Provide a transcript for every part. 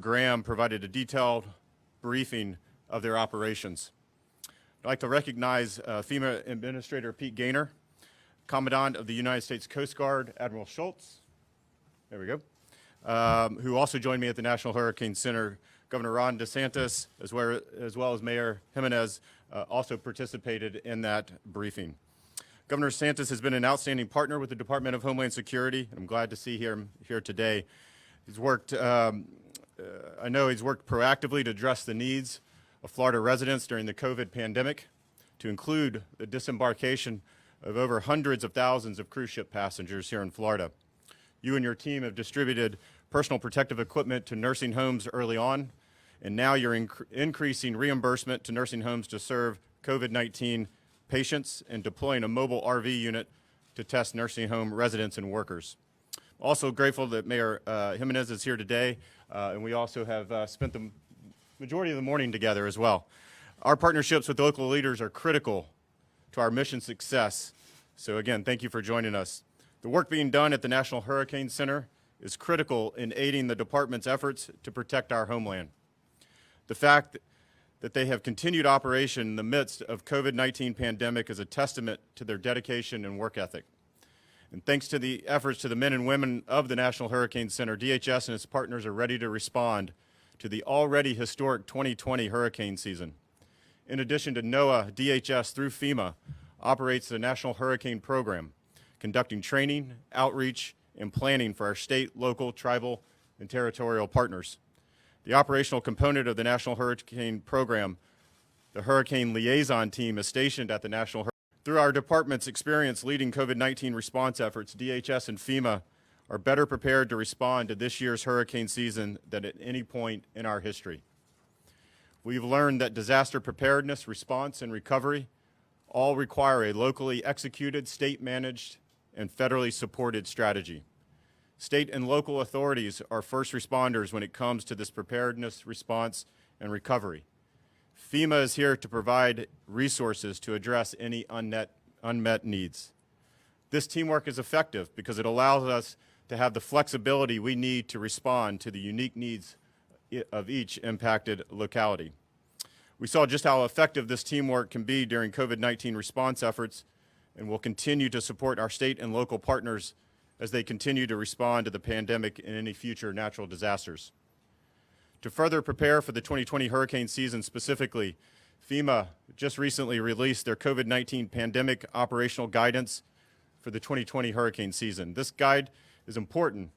Graham provided a detailed briefing of their operations. I'd like to recognize FEMA Administrator Pete Gaynor, Commandant of the United States Coast Guard, Admiral Schultz, there we go, who also joined me at the National Hurricane Center. Governor Ron DeSantis, as well as Mayor Jimenez, also participated in that briefing. Governor DeSantis has been an outstanding partner with the Department of Homeland Security, and I'm glad to see him here today. He's worked, I know he's worked proactively to address the needs of Florida residents during the COVID pandemic, to include the disembarkation of over hundreds of thousands of cruise ship passengers here in Florida. You and your team have distributed personal protective equipment to nursing homes early on, and now you're increasing reimbursement to nursing homes to serve COVID-19 patients and deploying a mobile RV unit to test nursing home residents and workers. Also grateful that Mayor Jimenez is here today, and we also have spent the majority of the morning together as well. Our partnerships with local leaders are critical to our mission success. So again, thank you for joining us. The work being done at the National Hurricane Center is critical in aiding the department's efforts to protect our homeland. The fact that they have continued operation in the midst of COVID-19 pandemic is a testament to their dedication and work ethic. And thanks to the efforts to the men and women of the National Hurricane Center, DHS and its partners are ready to respond to the already historic 2020 hurricane season. In addition to NOAA, DHS through FEMA operates the National Hurricane Program, conducting training, outreach, and planning for our state, local, tribal, and territorial partners. The operational component of the National Hurricane Program, the Hurricane Liaison Team, is stationed at the National Hurricane. Through our department's experience leading COVID-19 response efforts, DHS and FEMA are better prepared to respond to this year's hurricane season than at any point in our history. We've learned that disaster preparedness, response, and recovery all require a locally executed, state-managed, and federally supported strategy. State and local authorities are first responders when it comes to this preparedness, response, and recovery. FEMA is here to provide resources to address any unmet needs. This teamwork is effective because it allows us to have the flexibility we need to respond to the unique needs of each impacted locality. We saw just how effective this teamwork can be during COVID-19 response efforts, and will continue to support our state and local partners as they continue to respond to the pandemic and any future natural disasters. To further prepare for the 2020 hurricane season specifically, FEMA just recently released their COVID-19 pandemic operational guidance for the 2020 hurricane season. This guide is important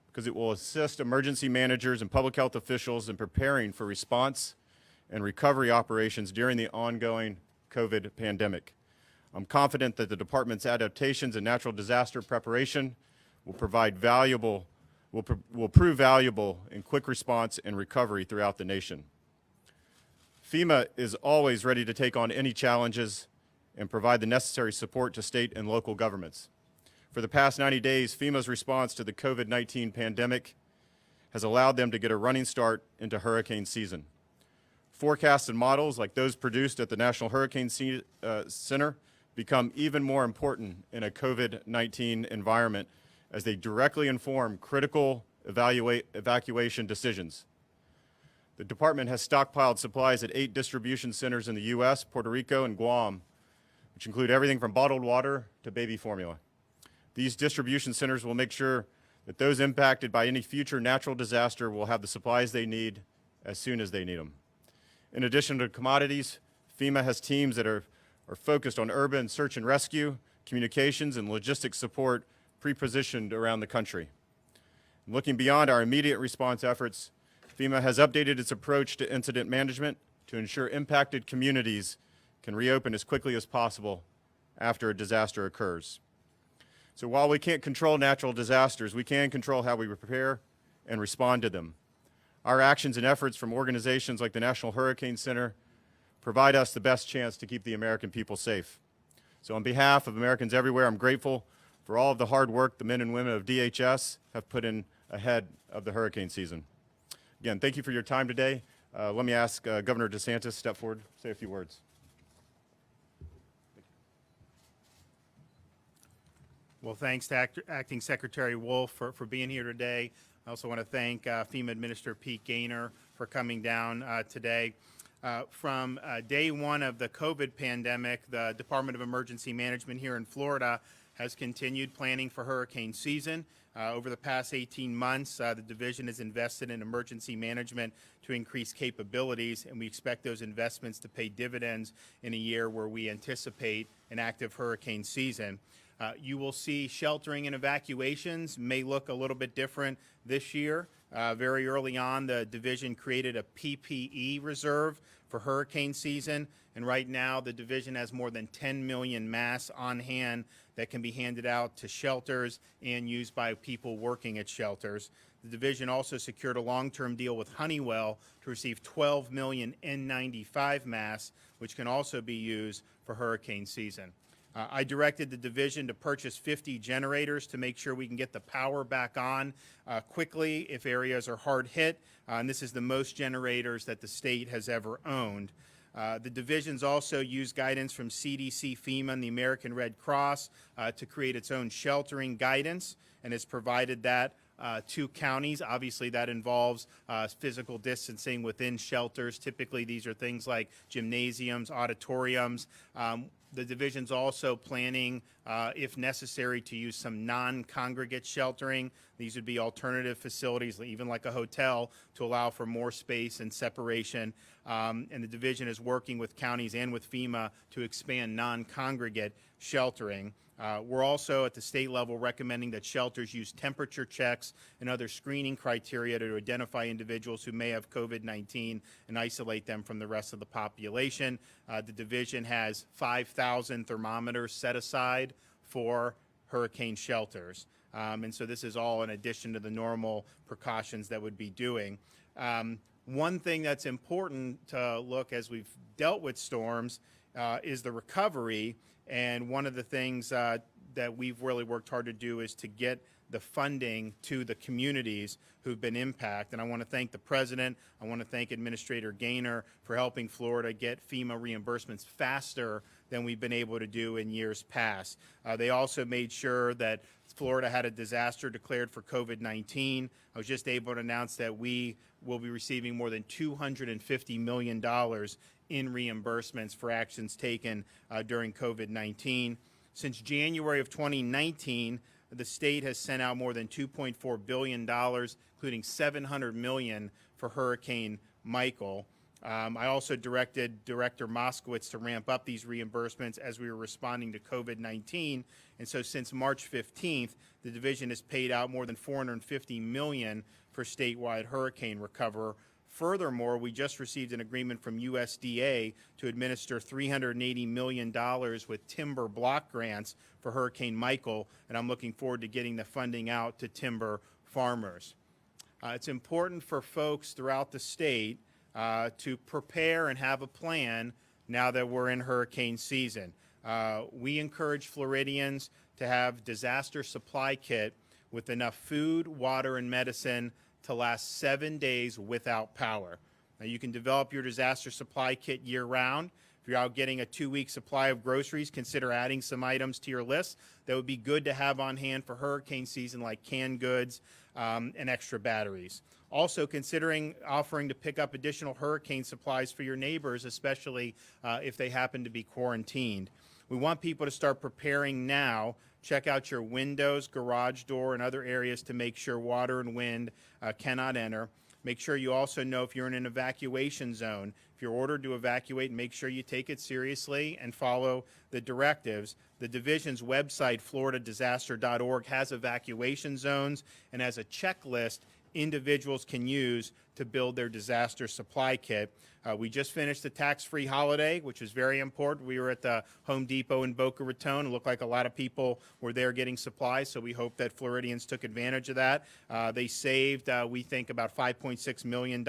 because it will assist emergency managers and public health officials in preparing for response and recovery operations during the ongoing COVID pandemic. I'm confident that the department's adaptations and natural disaster preparation will prove valuable in quick response and recovery throughout the nation. FEMA is always ready to take on any challenges and provide the necessary support to state and local governments. For the past 90 days, FEMA's response to the COVID-19 pandemic has allowed them to get a running start into hurricane season. Forecasts and models like those produced at the National Hurricane Center become even more important in a COVID-19 environment as they directly inform critical evacuation decisions. The department has stockpiled supplies at 8 distribution centers in the U.S., Puerto Rico, and Guam, which include everything from bottled water to baby formula. These distribution centers will make sure that those impacted by any future natural disaster will have the supplies they need as soon as they need them. In addition to commodities, FEMA has teams that are focused on urban search and rescue, communications, and logistics support pre-positioned around the country. Looking beyond our immediate response efforts, FEMA has updated its approach to incident management to ensure impacted communities can reopen as quickly as possible after a disaster occurs. So while we can't control natural disasters, we can control how we prepare and respond to them. Our actions and efforts from organizations like the National Hurricane Center provide us the best chance to keep the American people safe. So on behalf of Americans everywhere, I'm grateful for all of the hard work the men and women of DHS have put in ahead of the hurricane season. Again, thank you for your time today. Let me ask Governor DeSantis to step forward, say a few words. Well, thanks to Acting Secretary Wolf for being here today. I also want to thank FEMA Administrator Pete Gaynor for coming down today. From day one of the COVID pandemic, the Department of Emergency Management here in Florida has continued planning for hurricane season. Over the past 18 months, the division has invested in emergency management to increase capabilities, and we expect those investments to pay dividends in a year where we anticipate an active hurricane season. You will see sheltering and evacuations may look a little bit different this year. Very early on, the division created a PPE reserve for hurricane season, and right now the division has more than 10 million masks on hand that can be handed out to shelters and used by people working at shelters. The division also secured a long-term deal with Honeywell to receive 12 million N95 masks, which can also be used for hurricane season. I directed the division to purchase 50 generators to make sure we can get the power back on quickly if areas are hard hit, and this is the most generators that the state has ever owned. The divisions also use guidance from CDC, FEMA, and the American Red Cross to create its own sheltering guidance, and has provided that to counties. Obviously, that involves physical distancing within shelters. Typically, these are things like gymnasiums, auditoriums. The division's also planning, if necessary, to use some non-congregate sheltering. These would be alternative facilities, even like a hotel, to allow for more space and separation. And the division is working with counties and with FEMA to expand non-congregate sheltering. We're also at the state level recommending that shelters use temperature checks and other screening criteria to identify individuals who may have COVID-19 and isolate them from the rest of the population. The division has 5,000 thermometers set aside for hurricane shelters. And so this is all in addition to the normal precautions that would be doing. One thing that's important to look as we've dealt with storms is the recovery. And one of the things that we've really worked hard to do is to get the funding to the communities who've been impacted. And I want to thank the President. I want to thank Administrator Gaynor for helping Florida get FEMA reimbursements faster than we've been able to do in years past. They also made sure that Florida had a disaster declared for COVID-19. I was just able to announce that we will be receiving more than $250 million in reimbursements for actions taken during COVID-19. Since January of 2019, the state has sent out more than $2.4 billion, including $700 million for Hurricane Michael. I also directed Director Moskowitz to ramp up these reimbursements as we were responding to COVID-19. And so since March 15th, the division has paid out more than $450 million for statewide hurricane recovery. Furthermore, we just received an agreement from USDA to administer $380 million with timber block grants for Hurricane Michael, and I'm looking forward to getting the funding out to timber farmers. It's important for folks throughout the state to prepare and have a plan now that we're in hurricane season. We encourage Floridians to have disaster supply kit with enough food, water, and medicine to last 7 days without power. Now, you can develop your disaster supply kit year-round. If you're out getting a 2-week supply of groceries, consider adding some items to your list that would be good to have on hand for hurricane season, like canned goods and extra batteries. Also, considering offering to pick up additional hurricane supplies for your neighbors, especially if they happen to be quarantined. We want people to start preparing now. Check out your windows, garage door, and other areas to make sure water and wind cannot enter. Make sure you also know if you're in an evacuation zone. If you're ordered to evacuate, make sure you take it seriously and follow the directives. The division's website, floridadisaster.org, has evacuation zones and has a checklist individuals can use to build their disaster supply kit. We just finished the tax-free holiday, which is very important. We were at the Home Depot in Boca Raton. It looked like a lot of people were there getting supplies, so we hope that Floridians took advantage of that. They saved, we think, about $5.6 million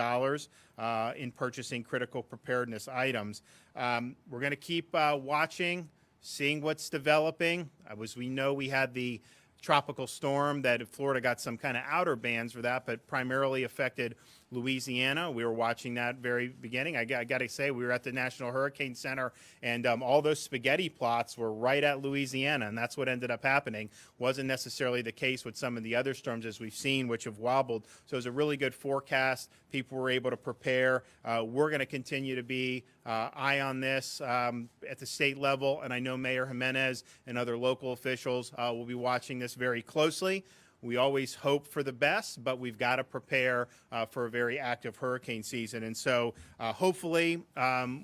in purchasing critical preparedness items. We're going to keep watching, seeing what's developing. As we know, we had the tropical storm that Florida got some kind of outer bans for that, but primarily affected Louisiana. We were watching that very beginning. I got to say, we were at the National Hurricane Center, and all those spaghetti plots were right at Louisiana, and that's what ended up happening. Wasn't necessarily the case with some of the other storms as we've seen, which have wobbled. So it was a really good forecast. People were able to prepare. We're going to continue to be eye on this at the state level, and I know Mayor Jimenez and other local officials will be watching this very closely. We always hope for the best, but we've got to prepare for a very active hurricane season. And so hopefully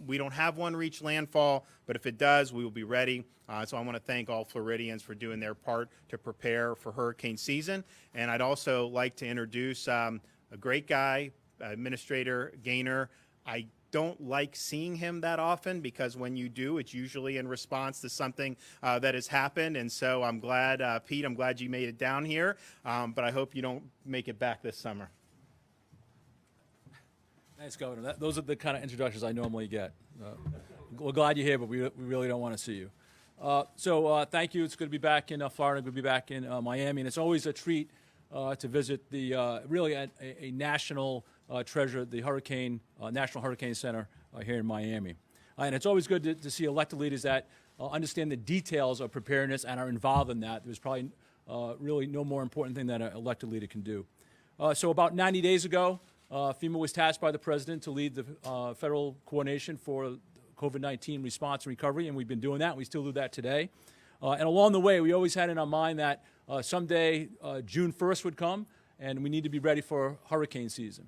we don't have one reach landfall, but if it does, we will be ready. So I want to thank all Floridians for doing their part to prepare for hurricane season. And I'd also like to introduce a great guy, Administrator Gaynor. I don't like seeing him that often because when you do, it's usually in response to something that has happened. And so I'm glad, Pete, I'm glad you made it down here, but I hope you don't make it back this summer. Thanks, Governor. Those are the kind of introductions I normally get. We're glad you're here, but we really don't want to see you. Thank you. It's good to be back in Florida. Good to be back in Miami. And it's always a treat to visit the really a national treasure, the National Hurricane Center here in Miami. And it's always good to see elected leaders that understand the details of preparedness and are involved in that. There's probably really no more important thing that an elected leader can do. So about 90 days ago, FEMA was tasked by the President to lead the federal coordination for COVID-19 response and recovery, and we've been doing that. We still do that today. And along the way, we always had in our mind that someday June 1st would come, and we need to be ready for hurricane season.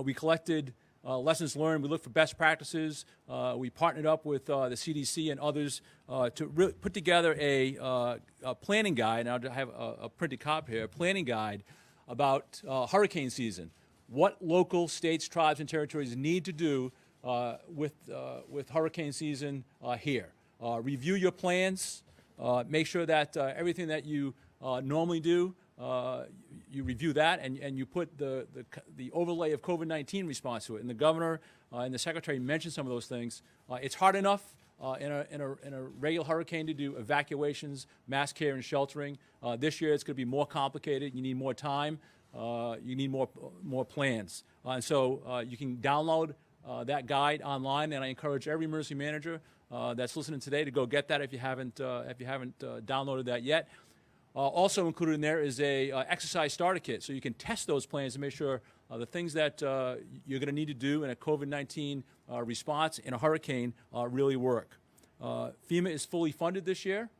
We collected lessons learned. We looked for best practices. We partnered up with the CDC and others to really put together a planning guide. And I have a printed copy here, a planning guide about hurricane season. What local states, tribes, and territories need to do with hurricane season here. Review your plans. Make sure that everything that you normally do, you review that, and you put the overlay of COVID-19 response to it. And the governor and the secretary mentioned some of those things. It's hard enough in a regular hurricane to do evacuations, mass care, and sheltering. This year it's going to be more complicated. You need more time. You need more plans. And so you can download that guide online, and I encourage every emergency manager that's listening today to go get that if you haven't downloaded that yet. Also included in there is a exercise starter kit, so you can test those plans to make sure the things that you're going to need to do in a COVID-19 response in a hurricane really work. FEMA is fully funded this year.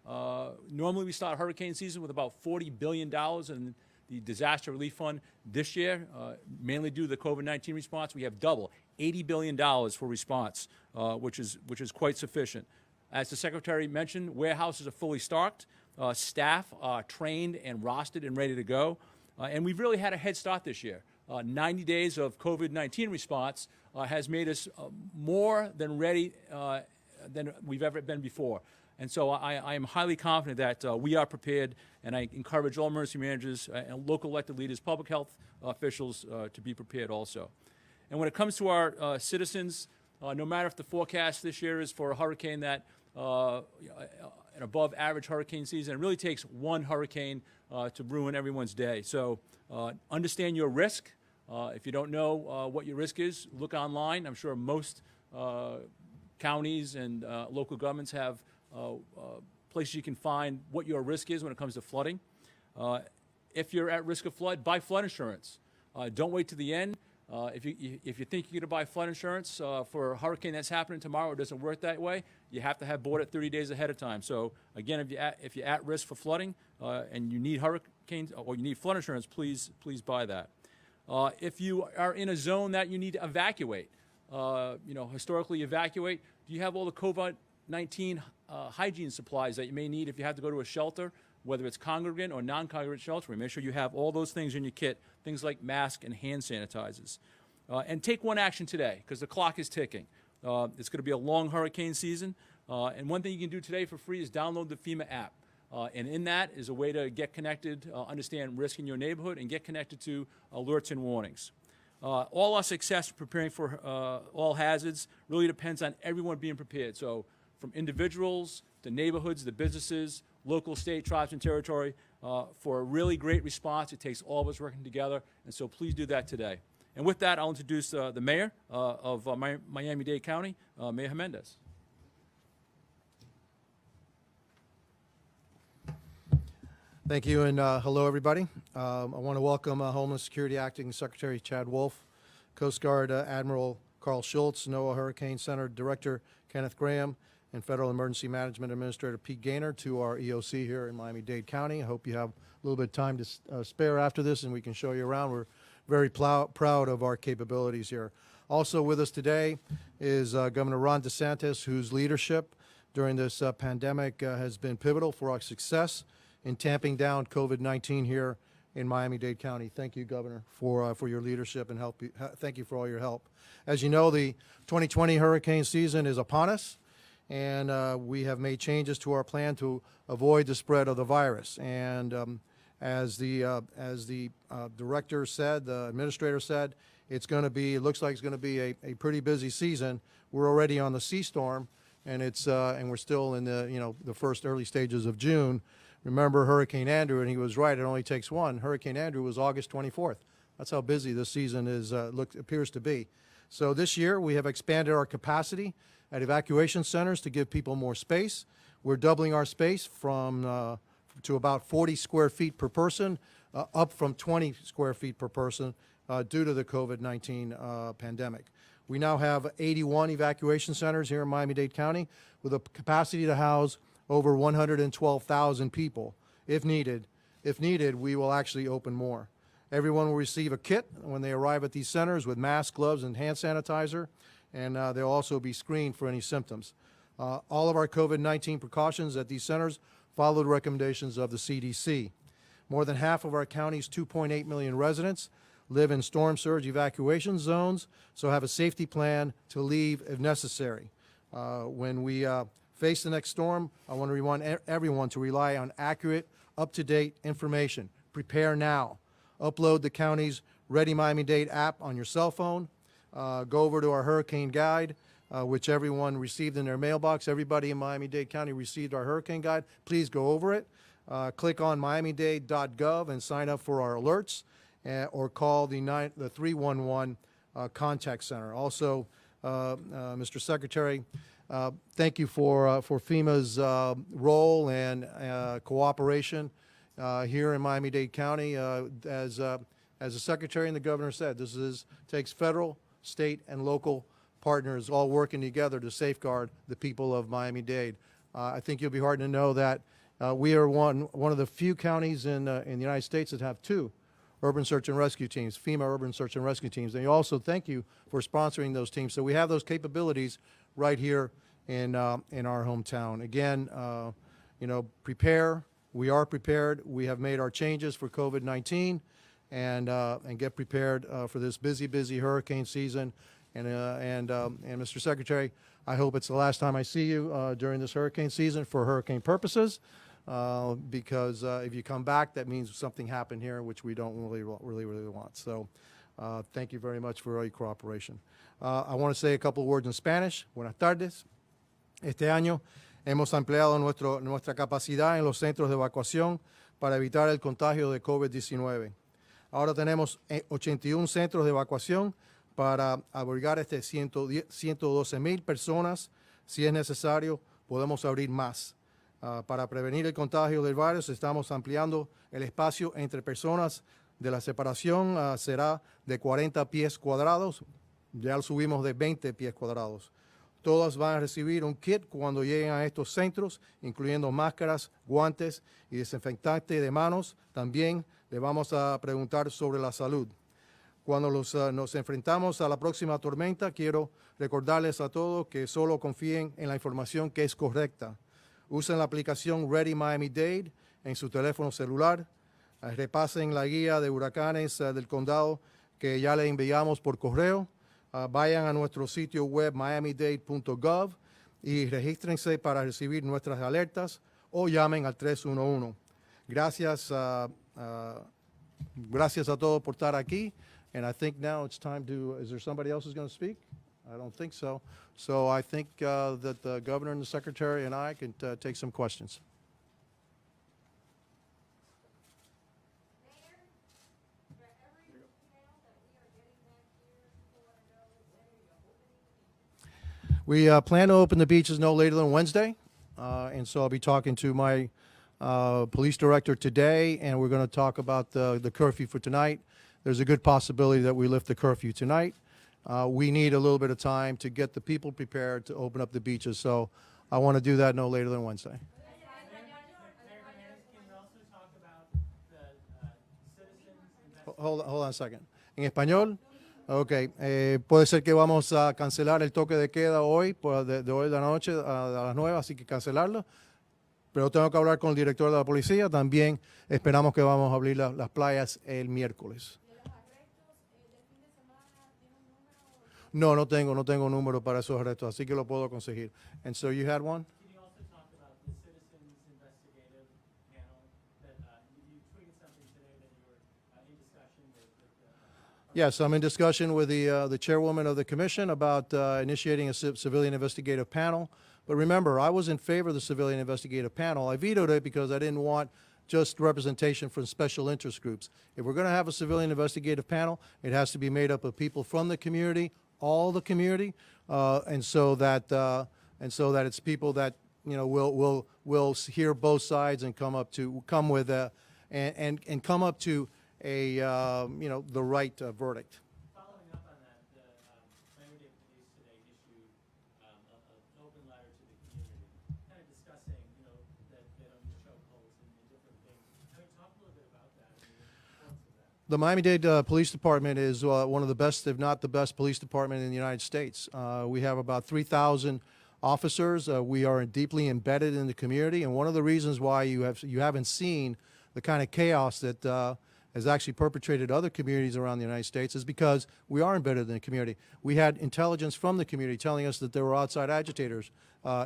Normally we start hurricane season with about $40 billion in the Disaster Relief Fund. This year, mainly due to the COVID-19 response, we have double, $80 billion for response, which is quite sufficient. As the Secretary mentioned, warehouses are fully stocked. Staff are trained and rostered and ready to go. And we've really had a head start this year. 90 days of COVID-19 response has made us more than ready than we've ever been before. And so I am highly confident that we are prepared, and I encourage all emergency managers and local elected leaders, public health officials to be prepared also. And when it comes to our citizens, no matter if the forecast this year is for a hurricane that an above average hurricane season, it really takes one hurricane to ruin everyone's day. So understand your risk. If you don't know what your risk is, look online. I'm sure most counties and local governments have places you can find what your risk is when it comes to flooding. If you're at risk of flood, buy flood insurance. Don't wait to the end. If you think you're going to buy flood insurance for a hurricane that's happening tomorrow, it doesn't work that way. You have to have bought it 30 days ahead of time. So again, if you're at risk for flooding and you need hurricanes or you need flood insurance, please buy that. If you are in a zone that you need to evacuate, historically evacuate, do you have all the COVID-19 hygiene supplies that you may need if you have to go to a shelter, whether it's congregant or non-congregant sheltering? Make sure you have all those things in your kit, things like masks and hand sanitizers. And take one action today, because the clock is ticking. It's going to be a long hurricane season. And one thing you can do today for free is download the FEMA app. And in that is a way to get connected, understand risk in your neighborhood, and get connected to alerts and warnings. All our success preparing for all hazards really depends on everyone being prepared. So from individuals, the neighborhoods, the businesses, local, state, tribes, and territory, for a really great response. It takes all of us working together, and so please do that today. And with that, I'll introduce the mayor of Miami-Dade County, Mayor Jimenez. Thank you, and hello, everybody. I want to welcome Homeland Security Acting Secretary Chad Wolf, Coast Guard Admiral Carl Schultz, NOAA Hurricane Center Director Kenneth Graham, and Federal Emergency Management Administrator Pete Gaynor to our EOC here in Miami-Dade County. I hope you have a little bit of time to spare after this, and we can show you around. We're very proud of our capabilities here. Also with us today is Governor Ron DeSantis, whose leadership during this pandemic has been pivotal for our success in tamping down COVID-19 here in Miami-Dade County. Thank you, Governor, for your leadership and help. Thank you for all your help. As you know, the 2020 hurricane season is upon us, and we have made changes to our plan to avoid the spread of the virus. And as the director said, the administrator said, it looks like it's going to be a pretty busy season. We're already on the sea storm, and we're still in the first early stages of June. Remember Hurricane Andrew, and he was right, it only takes one. Hurricane Andrew was August 24th. That's how busy this season appears to be. So this year, we have expanded our capacity at evacuation centers to give people more space. We're doubling our space to about 40 square feet per person, up from 20 square feet per person due to the COVID-19 pandemic. We now have 81 evacuation centers here in Miami-Dade County with a capacity to house over 112,000 people. If needed, we will actually open more. Everyone will receive a kit when they arrive at these centers with masks, gloves, and hand sanitizer, and they'll also be screened for any symptoms. All of our COVID-19 precautions at these centers follow the recommendations of the CDC. More than half of our county's 2.8 million residents live in storm surge evacuation zones, so have a safety plan to leave if necessary. When we face the next storm, I want to remind everyone to rely on accurate, up-to-date information. Prepare now. Upload the county's Ready Miami-Dade app on your cell phone. Go over to our hurricane guide, which everyone received in their mailbox. Everybody in Miami-Dade County received our hurricane guide. Please go over it. Click on miamidade.gov and sign up for our alerts, or call the 311 contact center. Also, Mr. Secretary, thank you for FEMA's role and cooperation here in Miami-Dade County. As the Secretary and the Governor said, this takes federal, state, and local partners all working together to safeguard the people of Miami-Dade. I think you'll be heartened to know that we are one of the few counties in the United States that have two urban search and rescue teams, FEMA urban search and rescue teams. And also thank you for sponsoring those teams. So we have those capabilities right here in our hometown. Again, prepare. We are prepared. We have made our changes for COVID-19, and get prepared for this busy hurricane season. And Mr. Secretary, I hope it's the last time I see you during this hurricane season for hurricane purposes, because if you come back, that means something happened here, which we don't really want. So thank you very much for all your cooperation. I want to say a couple of words in Spanish. Buenas tardes. Este año hemos ampliado nuestra capacidad en los centros de evacuación para evitar el contagio de COVID-19. Ahora tenemos 81 centros de evacuación para albergar 112,000 personas. Si es necesario, podemos abrir más. Para prevenir el contagio del virus, estamos ampliando el espacio entre personas. De la separación será de 40 pies cuadrados. Ya lo subimos de 20 pies cuadrados. Todas van a recibir un kit cuando lleguen a estos centros, incluyendo máscaras, guantes y desinfectante de manos. También le vamos a preguntar sobre la salud. Cuando nos enfrentamos a la próxima tormenta, quiero recordarles a todos que solo confíen en la información que es correcta. Usen la aplicación Ready Miami-Dade en su teléfono celular. Repasen la guía de huracanes del condado que ya le enviamos por correo. Vayan a nuestro sitio web miamidade.gov y regístrense para recibir nuestras alertas o llamen al 311. Gracias a todos por estar aquí. And I think now it's time is there somebody else who's going to speak? I don't think so. So I think that the Governor and the Secretary and I can take some questions. We plan to open the beaches no later than Wednesday, and so I'll be talking to my police director today, and we're going to talk about the curfew for tonight. There's a good possibility that we lift the curfew tonight. We need a little bit of time to get the people prepared to open up the beaches, so I want to do that no later than Wednesday. Hold on a second. En español, ok, puede ser que vamos a cancelar el toque de queda hoy, de hoy de la noche a las 9, así que cancelarlo. Pero tengo que hablar con el director de la policía. También esperamos que vamos a abrir las playas el miércoles. No, no tengo número para esos arrestos, así que lo puedo conseguir. And so you had one? Can you also talk about the Citizens Investigative Panel that you tweeted something today that you were in discussion with? Yes, I'm in discussion with the chairwoman of the commission about initiating a civilian investigative panel. But remember, I was in favor of the civilian investigative panel. I vetoed it because I didn't want just representation from special interest groups. If we're going to have a civilian investigative panel, it has to be made up of people from the community, all the community, and so that it's people that will hear both sides and come up to the right verdict. Following up on that, the Miami-Dade Police today issued an open letter to the community, kind of discussing, that they don't use chokeholds and different things. Can you talk a little bit about that and the importance of that? The Miami-Dade Police Department is one of the best, if not the best, police department in the United States. We have about 3,000 officers. We are deeply embedded in the community, and one of the reasons why you haven't seen the kind of chaos that has actually perpetrated other communities around the United States is because we are embedded in the community. We had intelligence from the community telling us that there were outside agitators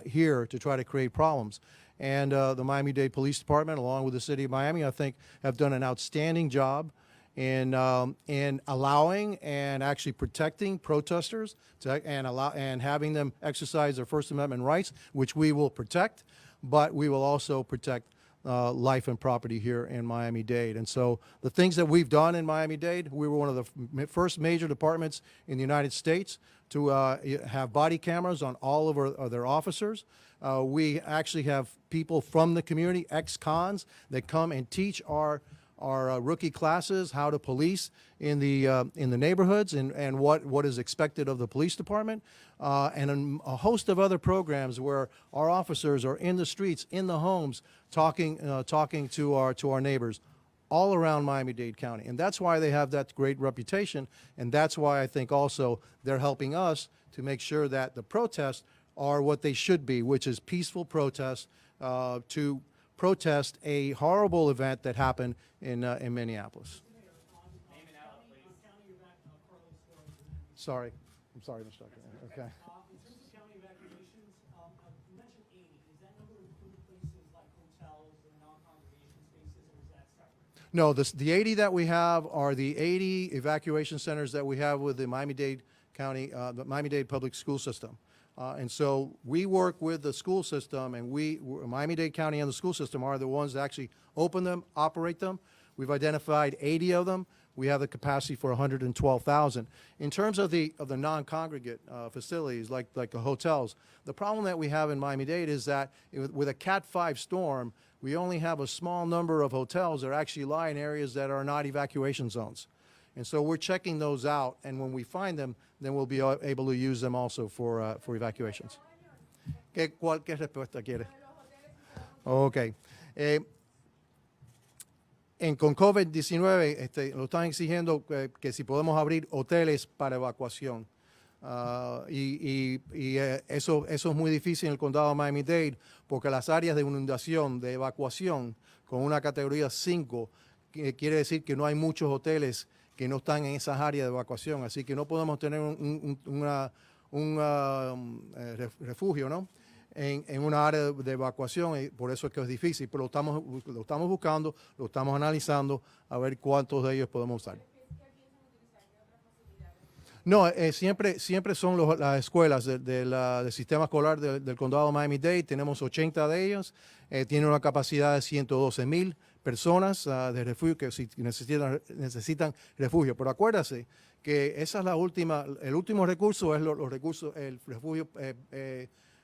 here to try to create problems. And the Miami-Dade Police Department, along with the City of Miami, I think, have done an outstanding job in allowing and actually protecting protesters and having them exercise their First Amendment rights, which we will protect, but we will also protect life and property here in Miami-Dade. And so the things that we've done in Miami-Dade, we were one of the first major departments in the United States to have body cameras on all of their officers. We actually have people from the community, ex-cons, that come and teach our rookie classes how to police in the neighborhoods and what is expected of the police department, and a host of other programs where our officers are in the streets, in the homes, talking to our neighbors all around Miami-Dade County. And that's why they have that great reputation, and that's why I think also they're helping us to make sure that the protests are what they should be, which is peaceful protests to protest a horrible event that happened in Minneapolis. Sorry. I'm sorry, Mr. Tucker. Okay. In terms of county evacuations, you mentioned 80. Does that number include places like hotels or non-congregation spaces, or is that separate? No, the 80 that we have are the 80 evacuation centers that we have with the Miami-Dade County, the Miami-Dade Public School System. And so we work with the school system, and Miami-Dade County and the school system are the ones that actually open them, operate them. We've identified 80 of them. We have the capacity for 112,000. In terms of the non-congregate facilities like the hotels, the problem that we have in Miami-Dade is that with a Cat 5 storm, we only have a small number of hotels that actually lie in areas that are not evacuation zones. And so we're checking those out, and when we find them, then we'll be able to use them also for evacuations. ¿Qué respuesta quiere? Okay. Con COVID-19 lo están exigiendo que si podemos abrir hoteles para evacuación. Eso es muy difícil en el condado de Miami-Dade porque las áreas de inundación, de evacuación, con una categoría 5, quiere decir que no hay muchos hoteles que no están en esas áreas de evacuación. Así que no podemos tener un refugio, ¿no?, en una área de evacuación, y por eso es que es difícil, pero lo estamos buscando, lo estamos analizando, a ver cuántos de ellos podemos usar. No, siempre son las escuelas del sistema escolar del condado de Miami-Dade. Tenemos 80 de ellos, tienen una capacidad de 112,000 personas de refugio que necesitan refugio. Pero acuérdate que esa es la última, el último recurso es los recursos, el refugio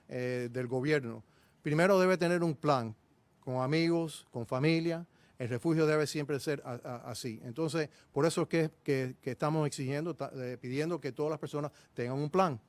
del gobierno. Primero debe tener un plan con amigos, con familia. El refugio debe siempre ser así. Entonces, por eso es que estamos exigiendo, pidiendo que todas las personas tengan un plan.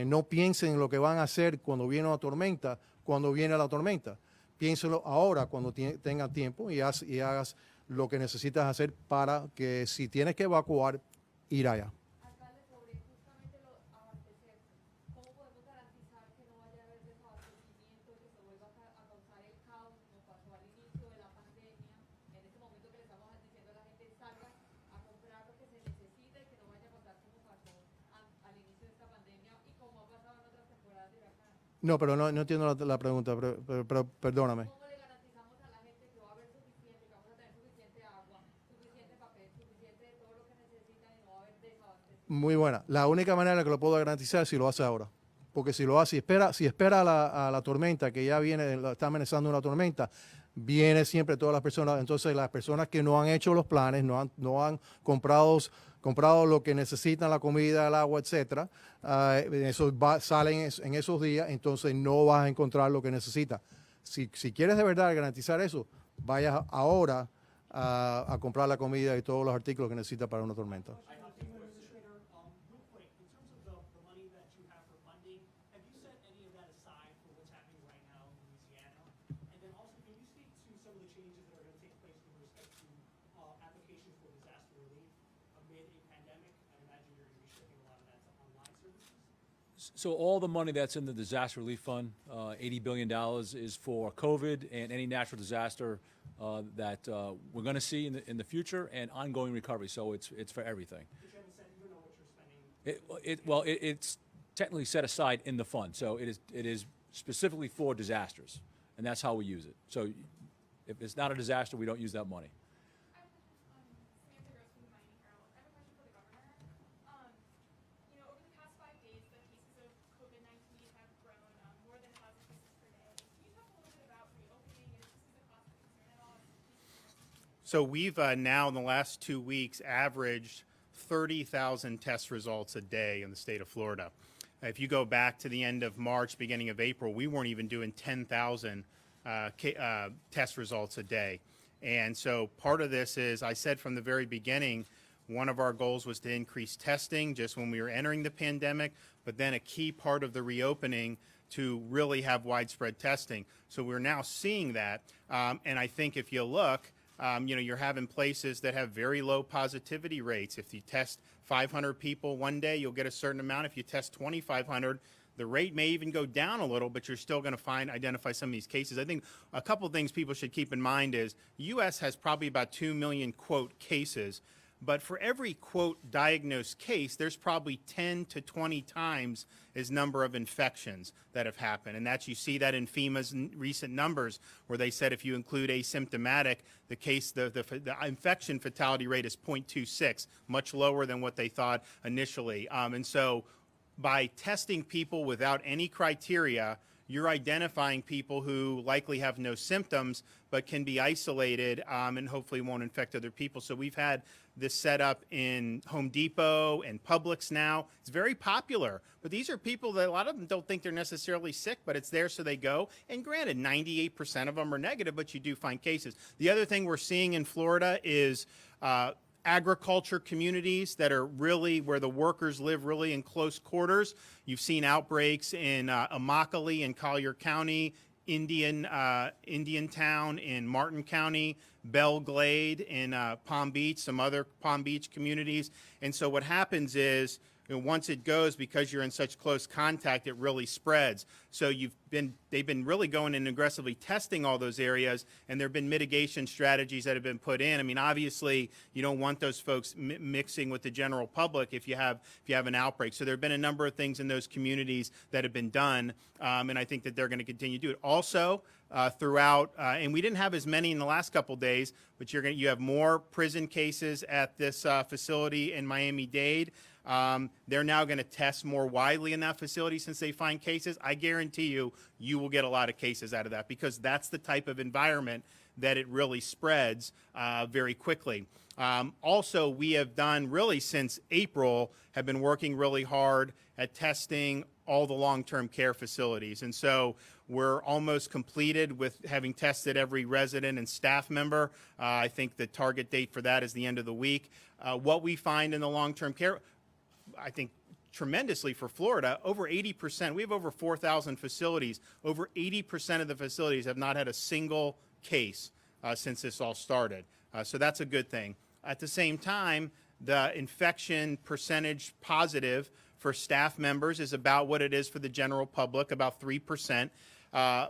No piensen en lo que van a hacer cuando viene una tormenta, cuando viene la tormenta. Piénselo ahora, cuando tengan tiempo, y hagas lo que necesitas hacer para que si tienes que evacuar, ir allá. Alcalde, sobre justamente lo abastecerse, ¿cómo podemos garantizar que no vaya a haber desabastecimiento, que se vuelva a causar el caos como pasó al inicio de la pandemia, en este momento que le estamos diciendo a la gente salga a comprar lo que se necesita y que no vaya a pasar como pasó al inicio de esta pandemia y como ha pasado en otras temporadas de huracán? No, pero no entiendo la pregunta, pero perdóname. ¿Cómo le garantizamos a la gente que va a haber suficiente, que vamos a tener suficiente agua, suficiente papel, suficiente de todo lo que necesitan y no va a haber desabastecimiento? Muy buena. La única manera que lo puedo garantizar es si lo hace ahora. Porque si lo hace, si espera a la tormenta, que ya viene, está amenazando una tormenta, viene siempre todas las personas. Entonces, las personas que no han hecho los planes, no han comprado lo que necesitan, la comida, el agua, etcétera, eso salen en esos días, entonces no vas a encontrar lo que necesitas. Si quieres de verdad garantizar eso, vayas ahora a comprar la comida y todos los artículos que necesitas para una tormenta. FEMA Administrator, real quick, in terms of the money that you have for funding, have you set any of that aside for what's happening right now in Louisiana? And then also, can you speak to some of the changes that are going to take place with respect to applications for disaster relief amid a pandemic? I imagine you're going to be shifting a lot of that to online services. So all the money that's in the disaster relief fund, $80 billion, is for COVID and any natural disaster that we're going to see in the future and ongoing recovery. So it's for everything. But you haven't said you don't know what you're spending. It's technically set aside in the fund. So it is specifically for disasters, and that's how we use it. So if it's not a disaster, we don't use that money. Samantha Rose from the Miami Herald. I have a question for the governor. Over the past 5 days, the cases of COVID-19 have grown more than 1,000 cases per day. Can you talk a little bit about reopening and if this is a cause for concern at all? So we've now in the last 2 weeks averaged 30,000 test results a day in the state of Florida. If you go back to the end of March, beginning of April, we weren't even doing 10,000 test results a day. And so part of this is, I said from the very beginning, one of our goals was to increase testing just when we were entering the pandemic, but then a key part of the reopening to really have widespread testing. So we're now seeing that. And I think if you look, you're having places that have very low positivity rates. If you test 500 people one day, you'll get a certain amount. If you test 2,500, the rate may even go down a little, but you're still going to identify some of these cases. I think a couple of things people should keep in mind is U.S. has probably about 2 million, quote, cases. But for every, quote, diagnosed case, there's probably 10 to 20 times as number of infections that have happened. And you see that in FEMA's recent numbers, where they said if you include asymptomatic, the infection fatality rate is 0.26, much lower than what they thought initially. And so by testing people without any criteria, you're identifying people who likely have no symptoms but can be isolated and hopefully won't infect other people. So we've had this set up in Home Depot and Publix now. It's very popular. But these are people that a lot of them don't think they're necessarily sick, but it's there so they go. And granted, 98% of them are negative, but you do find cases. The other thing we're seeing in Florida is agriculture communities that are really where the workers live really in close quarters. You've seen outbreaks in Immokalee in Collier County, Indian Town in Martin County, Belle Glade in Palm Beach, some other Palm Beach communities. And so what happens is, once it goes, because you're in such close contact, it really spreads. So they've been really going and aggressively testing all those areas, and there have been mitigation strategies that have been put in. I mean, obviously, you don't want those folks mixing with the general public if you have an outbreak. So there have been a number of things in those communities that have been done, and I think that they're going to continue to do it. Also, throughout, and we didn't have as many in the last couple days, but you have more prison cases at this facility in Miami-Dade. They're now going to test more widely in that facility since they find cases. I guarantee you will get a lot of cases out of that because that's the type of environment that it really spreads very quickly. Also, we have done really since April, have been working really hard at testing all the long-term care facilities. And so we're almost completed with having tested every resident and staff member. I think the target date for that is the end of the week. What we find in the long-term care, I think tremendously for Florida, over 80%, we have over 4,000 facilities. Over 80% of the facilities have not had a single case since this all started. So that's a good thing. At the same time, the infection percentage positive for staff members is about what it is for the general public, about 3%.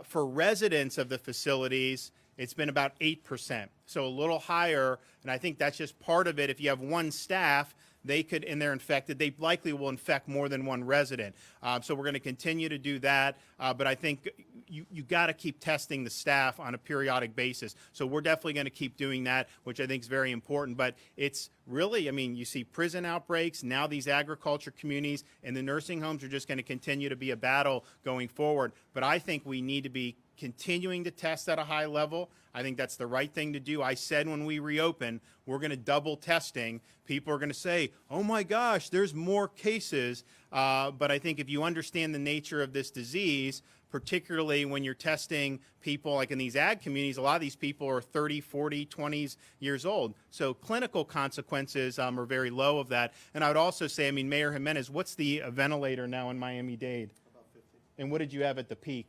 For residents of the facilities, it's been about 8%, so a little higher, and I think that's just part of it. If you have one staff, they could, and they're infected, they likely will infect more than one resident. So we're going to continue to do that, but I think you got to keep testing the staff on a periodic basis. So we're definitely going to keep doing that, which I think is very important. But it's really, I mean, you see prison outbreaks, now these agriculture communities, and the nursing homes are just going to continue to be a battle going forward. But I think we need to be continuing to test at a high level. I think that's the right thing to do. I said when we reopen, we're going to double testing. People are going to say, oh my gosh, there's more cases. But I think if you understand the nature of this disease, particularly when you're testing people like in these ag communities, a lot of these people are 30, 40, 20 years old. So clinical consequences are very low of that. And I would also say, I mean, Mayor Jimenez, what's the ventilator now in Miami-Dade? About 50. And what did you have at the peak?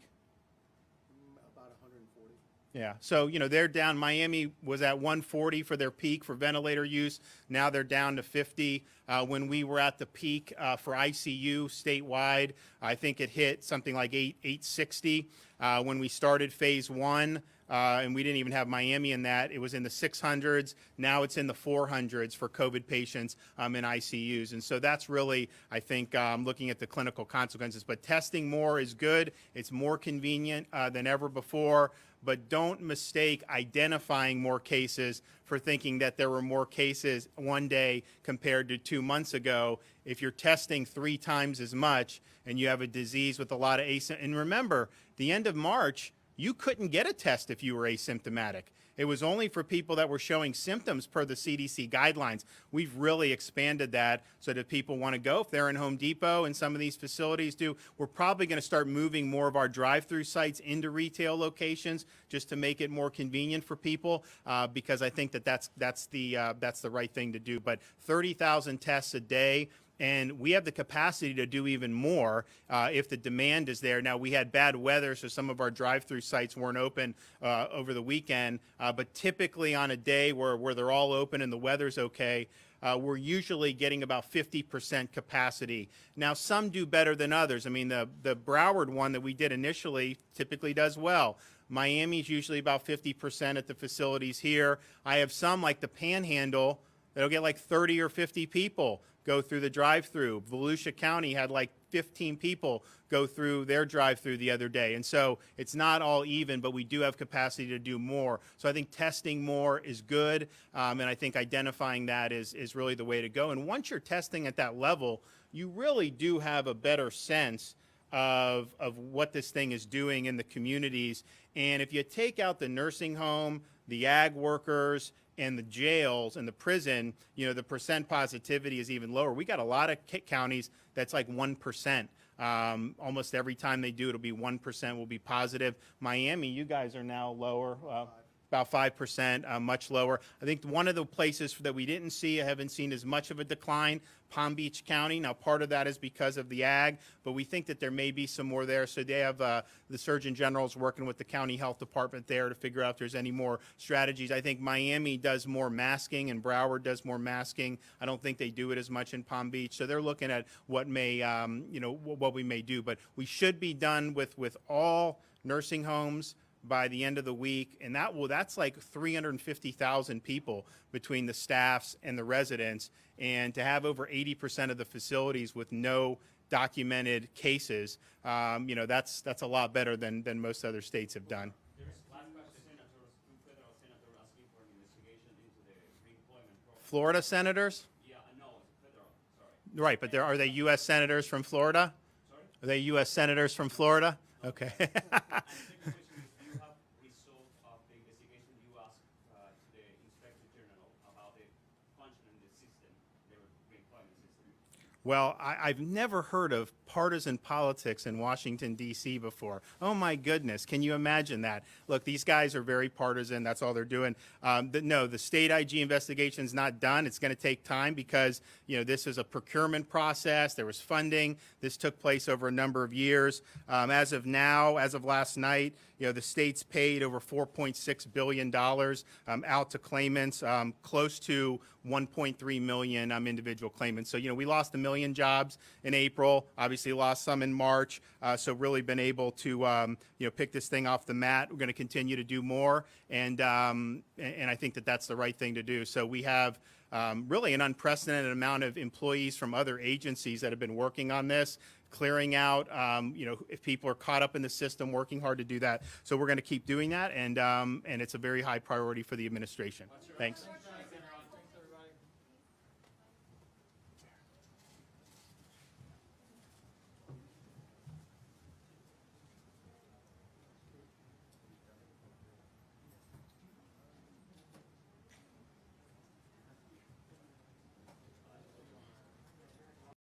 About 140. Yeah, so, you know, they're down. Miami was at 140 for their peak for ventilator use. Now they're down to 50. When we were at the peak for ICU statewide, I think it hit something like 860. When we started phase one, and we didn't even have Miami in that, it was in the 600s. Now it's in the 400s for COVID patients in ICUs. And so that's really, I think, looking at the clinical consequences. But testing more is good. It's more convenient than ever before. But don't mistake identifying more cases for thinking that there were more cases one day compared to 2 months ago. If you're testing 3 times as much and you have a disease with a lot of and remember, the end of March, you couldn't get a test if you were asymptomatic. It was only for people that were showing symptoms per the CDC guidelines. We've really expanded that so that people want to go. If they're in Home Depot and some of these facilities do, we're probably going to start moving more of our drive-through sites into retail locations just to make it more convenient for people because I think that that's the right thing to do. But 30,000 tests a day. And we have the capacity to do even more if the demand is there. Now, we had bad weather, so some of our drive-through sites weren't open over the weekend. But typically on a day where they're all open and the weather's okay, we're usually getting about 50% capacity. Now, some do better than others. I mean, the Broward one that we did initially typically does well. Miami's usually about 50% at the facilities here. I have some, like the Panhandle, that'll get like 30 or 50 people go through the drive-through. Volusia County had like 15 people go through their drive-through the other day. And so it's not all even, but we do have capacity to do more. So I think testing more is good, and I think identifying that is really the way to go. And once you're testing at that level, you really do have a better sense of what this thing is doing in the communities. And if you take out the nursing home, the ag workers, and the jails and the prison, you know, the percent positivity is even lower. We got a lot of counties that's like 1%. Almost every time they do, it'll be 1% will be positive. Miami, you guys are now lower, about 5%, much lower. I think one of the places that we didn't see, I haven't seen as much of a decline, Palm Beach County. Now, part of that is because of the ag, but we think that there may be some more there. So they have the Surgeon General's working with the county health department there to figure out if there's any more strategies. I think Miami does more masking and Broward does more masking. I don't think they do it as much in Palm Beach. So they're looking at what may, what we may do. But we should be done with all nursing homes by the end of the week, and that's like 350,000 people between the staffs and the residents, and to have over 80% of the facilities with no documented cases, that's a lot better than most other states have done. Florida senators? Yeah, no, federal, sorry. Right, but are they U.S. senators from Florida? Sorry? Are they U.S. senators from Florida? Okay. Well, I've never heard of partisan politics in Washington, D.C. before. Oh, my goodness. Can you imagine that? Look, these guys are very partisan. That's all they're doing. No, the state IG investigation is not done. It's going to take time because, this is a procurement process. There was funding. This took place over a number of years. As of now, as of last night, the state's paid over $4.6 billion out to claimants, close to 1.3 million individual claimants. So, we lost 1 million jobs in April, obviously lost some in March. So really been able to, pick this thing off the mat. We're going to continue to do more. And I think that that's the right thing to do. So we have really an unprecedented amount of employees from other agencies that have been working on this, clearing out, if people are caught up in the system, working hard to do that. So we're going to keep doing that, and it's a very high priority for the administration. Thanks.